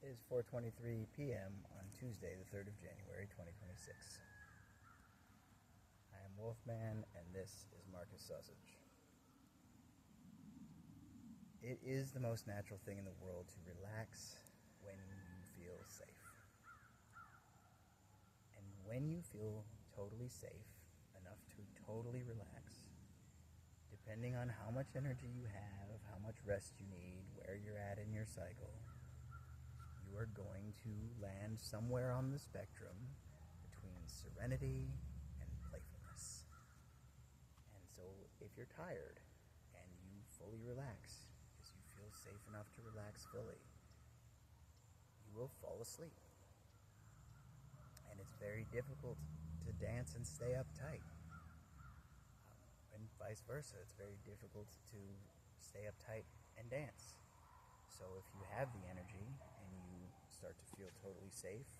It is 4:23 p.m. on Tuesday, the 3rd of January, 2026. I am Wolfman, and this is Marcus Sausage. It is the most natural thing in the world to relax when you feel safe. And when you feel totally safe, enough to totally relax, depending on how much energy you have, how much rest you need, where you're at in your cycle, you are going to land somewhere on the spectrum between serenity and playfulness. And so if you're tired and you fully relax, because you feel safe enough to relax fully, you will fall asleep. And it's very difficult to dance and stay uptight. And vice versa, it's very difficult to stay uptight and dance. So if you have the energy and you start to feel totally safe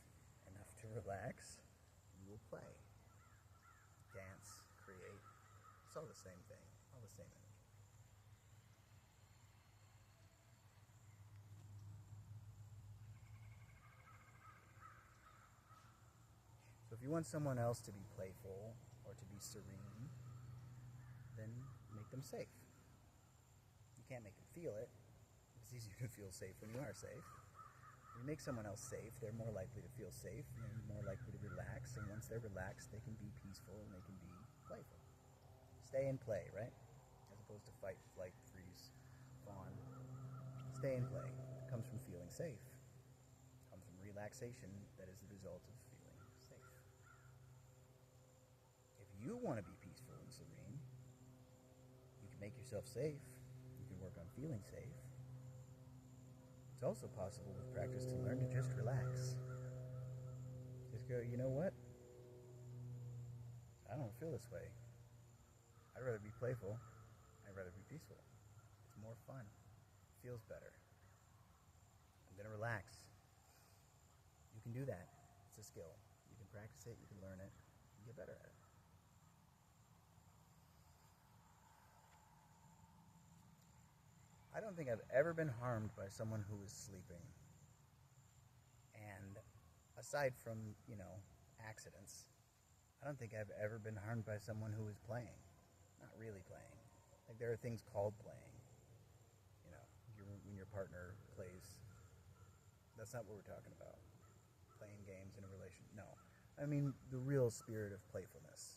enough to relax, you will play, dance, create. It's all the same thing, all the same energy. So if you want someone else to be playful or to be serene, then make them safe. You can't make them feel it. It's easier to feel safe when you are safe. If you make someone else safe, they're more likely to feel safe, and they're more likely to relax, and once they're relaxed, they can be peaceful and they can be playful. Stay and play, right? As opposed to fight, flight, freeze, fawn. Stay and play. It comes from feeling safe. It comes from relaxation that is the result of feeling safe. If you want to be peaceful and serene, you can make yourself safe. You can work on feeling safe. It's also possible with practice to learn to just relax. Just go, you know what? I don't feel this way. I'd rather be playful. I'd rather be peaceful. It's more fun. It feels better. I'm going to relax. You can do that. It's a skill. You can practice it. You can learn it. You can get better at it. I don't think I've ever been harmed by someone who was sleeping. And aside from, accidents, I don't think I've ever been harmed by someone who was playing. Not really playing. Like, there are things called playing. When your partner plays. That's not what we're talking about. Playing games in a relation. No. I mean, the real spirit of playfulness,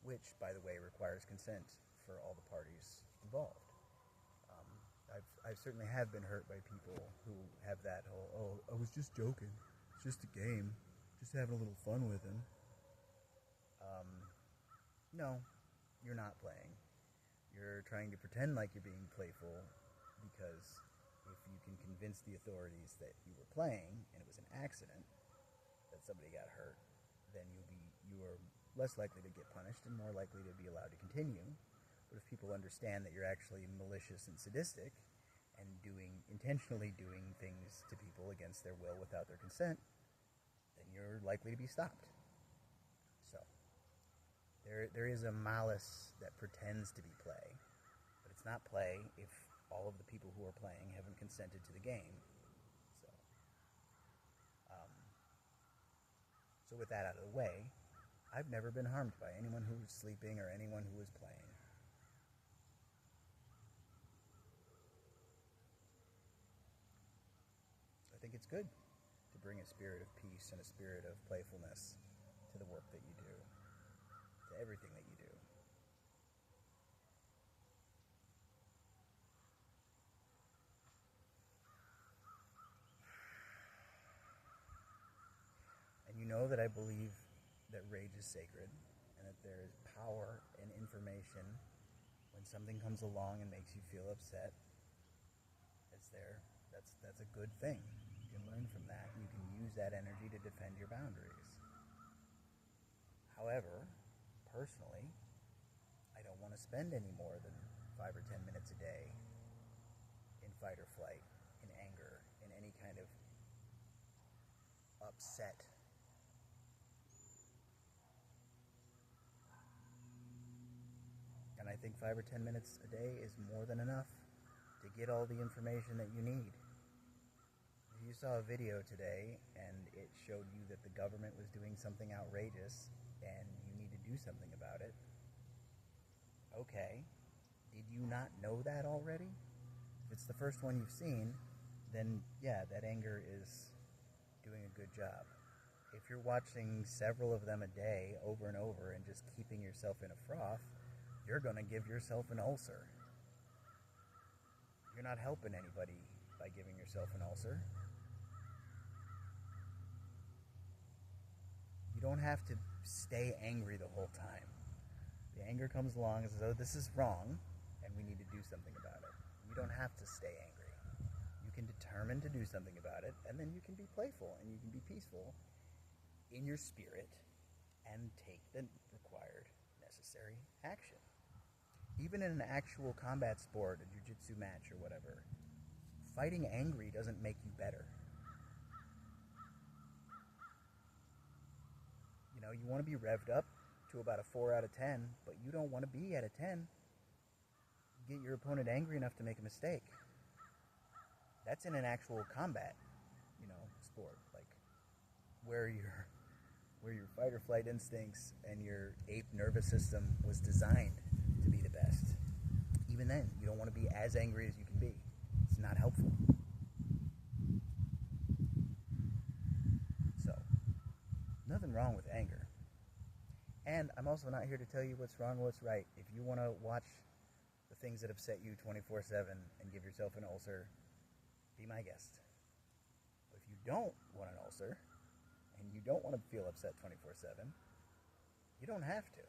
which, by the way, requires consent for all the parties involved. I certainly have been hurt by people who have that whole, I was just joking. It's just a game. Just having a little fun with him. No, you're not playing. You're trying to pretend like you're being playful because if you can convince the authorities that you were playing and it was an accident, that somebody got hurt, then you are less likely to get punished and more likely to be allowed to continue. But if people understand that you're actually malicious and sadistic and intentionally doing things to people against their will without their consent, then you're likely to be stopped. So, there is a malice that pretends to be play, but it's not play if all of the people who are playing haven't consented to the game. So with that out of the way, I've never been harmed by anyone who was sleeping or anyone who was playing. I think it's good to bring a spirit of peace and a spirit of playfulness to the work that you do, to everything that you do. And you know that I believe that rage is sacred and that there is power in information. When something comes along and makes you feel upset, it's there. That's a good thing. You can learn from that. You can use that energy to defend your boundaries. However, personally, I don't want to spend any more than 5 or 10 minutes a day in fight or flight, in anger, in any kind of upset. And I think 5 or 10 minutes a day is more than enough to get all the information that you need. If you saw a video today and it showed you that the government was doing something outrageous and you need to do something about it, okay, did you not know that already? If it's the first one you've seen, then yeah, that anger is doing a good job. If you're watching several of them a day over and over and just keeping yourself in a froth, you're going to give yourself an ulcer. You're not helping anybody by giving yourself an ulcer. You don't have to stay angry the whole time. The anger comes along as though this is wrong and we need to do something about it. You don't have to stay angry. You can determine to do something about it, and then you can be playful and you can be peaceful in your spirit and take the required necessary action. Even in an actual combat sport, a jiu-jitsu match or whatever, fighting angry doesn't make you better. You know, you want to be revved up to about a 4 out of 10, but you don't want to be at a 10. Get your opponent angry enough to make a mistake. That's in an actual combat, sport, like where your fight or flight instincts and your ape nervous system was designed to be the best. Even then, you don't want to be as angry as you can be. It's not helpful. So, nothing wrong with anger. And I'm also not here to tell you what's wrong or what's right. If you want to watch the things that upset you 24/7 and give yourself an ulcer, be my guest. But if you don't want an ulcer, and you don't want to feel upset 24/7, you don't have to.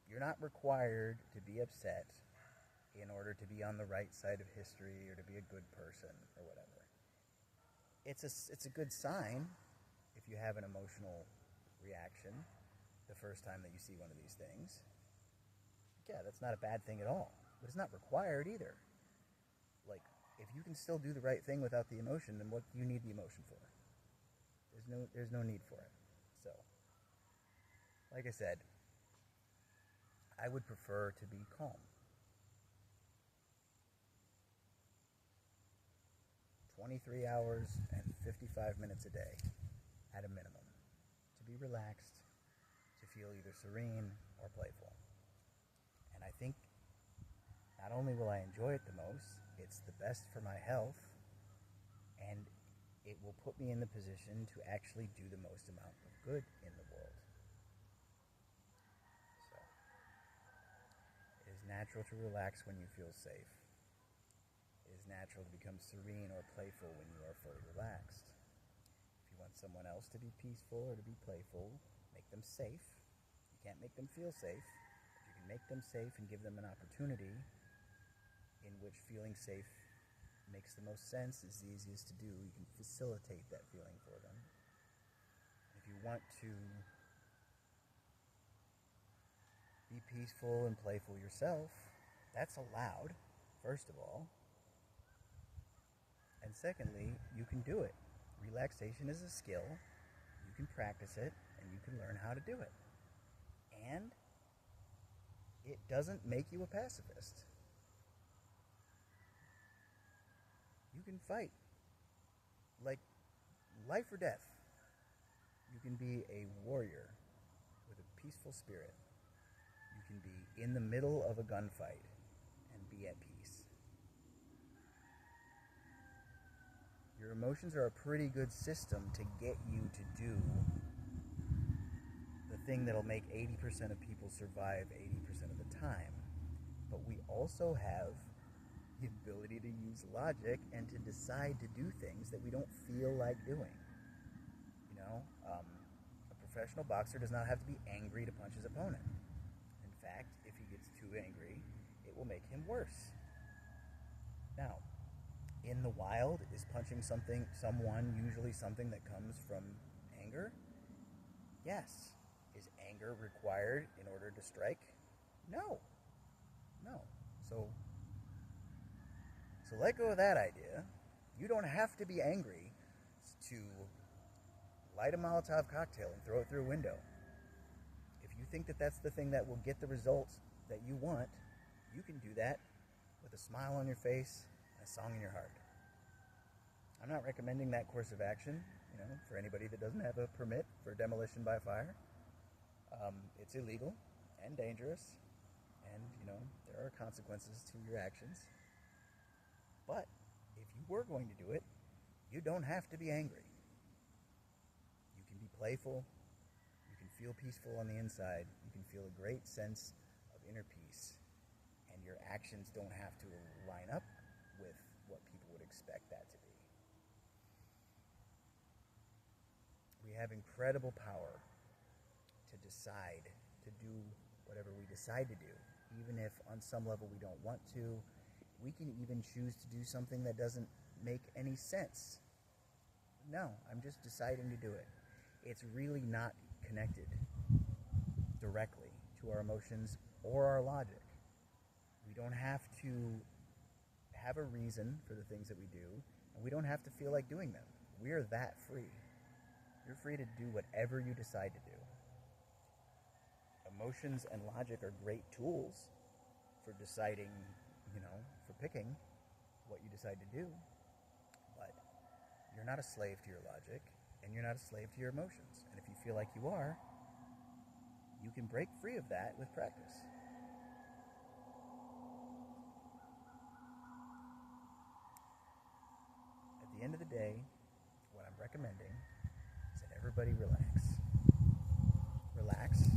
You're not required to be upset in order to be on the right side of history or to be a good person or whatever. It's a good sign if you have an emotional reaction the first time that you see one of these things. Yeah, that's not a bad thing at all, but it's not required either. Like, if you can still do the right thing without the emotion, then what do you need the emotion for? There's no need for it. So, like I said, I would prefer to be calm. 23 hours and 55 minutes a day at a minimum. To be relaxed, to feel either serene or playful. And I think not only will I enjoy it the most, it's the best for my health, and it will put me in the position to actually do the most amount of good in the world. So, it is natural to relax when you feel safe. It is natural to become serene or playful when you are fully relaxed. If you want someone else to be peaceful or to be playful, make them safe. You can't make them feel safe, but you can make them safe and give them an opportunity in which feeling safe makes the most sense, is the easiest to do. You can facilitate that feeling for them. If you want to be peaceful and playful yourself, that's allowed, first of all. And secondly, you can do it. Relaxation is a skill. You can practice it, and you can learn how to do it. And it doesn't make you a pacifist. You can fight, like life or death. You can be a warrior with a peaceful spirit. You can be in the middle of a gunfight and be at peace. Your emotions are a pretty good system to get you to do the thing that'll make 80% of people survive 80% of the time. But we also have the ability to use logic and to decide to do things that we don't feel like doing. A professional boxer does not have to be angry to punch his opponent. In fact, if he gets too angry, it will make him worse. Now, in the wild, is punching someone usually something that comes from anger? Yes. Is anger required in order to strike? No. So let go of that idea. You don't have to be angry to light a Molotov cocktail and throw it through a window. If you think that that's the thing that will get the results that you want, you can do that with a smile on your face and a song in your heart. I'm I'm not recommending that course of action, for anybody that doesn't have a permit for demolition by fire. It's illegal and dangerous, and, there are consequences to your actions. But if you were going to do it, you don't have to be angry. You can be playful. You can feel peaceful on the inside. You can feel a great sense of inner peace. And your actions don't have to line up with what people would expect that to be. We have incredible power to decide to do whatever we decide to do. Even if on some level we don't want to, we can even choose to do something that doesn't make any sense. No, I'm just deciding to do it. It's really not connected directly to our emotions or our logic. We don't have to have a reason for the things that we do, and we don't have to feel like doing them. We're that free. You're free to do whatever you decide to do. Emotions and logic are great tools for deciding, for picking what you decide to do. But you're not a slave to your logic, and you're not a slave to your emotions. And if you feel like you are, you can break free of that with practice. At the end of the day, what I'm recommending is that everybody relax. Relax.